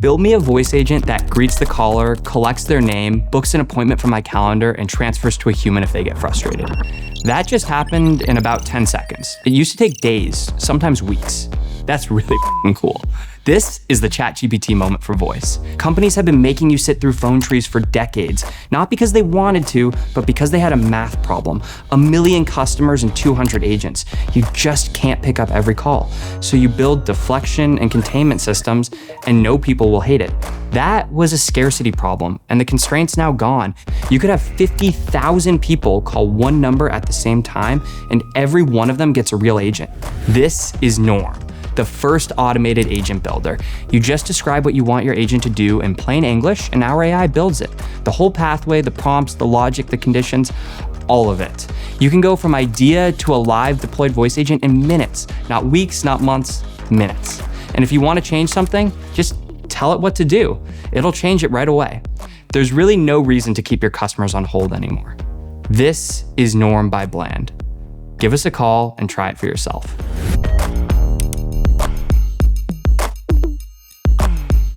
Build me a voice agent that greets the caller, collects their name, books an appointment from my calendar, and transfers to a human if they get frustrated. That just happened in about 10 seconds. It used to take days, sometimes weeks. That's really f***ing cool. This is the ChatGPT moment for voice. Companies have been making you sit through phone trees for decades, not because they wanted to, but because they had a math problem. 1 million customers and 200 agents. You just can't pick up every call. So you build deflection and containment systems and know people will hate it. That was a scarcity problem, and the constraint's now gone. You could have 50,000 people call one number at the same time, and every one of them gets a real agent. This is Norm, the first automated agent builder. You just describe what you want your agent to do in plain English, and our AI builds it. The whole pathway, the prompts, the logic, the conditions, all of it. You can go from idea to a live deployed voice agent in minutes, not weeks, not months, minutes. And if you want to change something, just tell it what to do. It'll change it right away. There's really no reason to keep your customers on hold anymore. This is Norm by Bland. Give us a call and try it for yourself.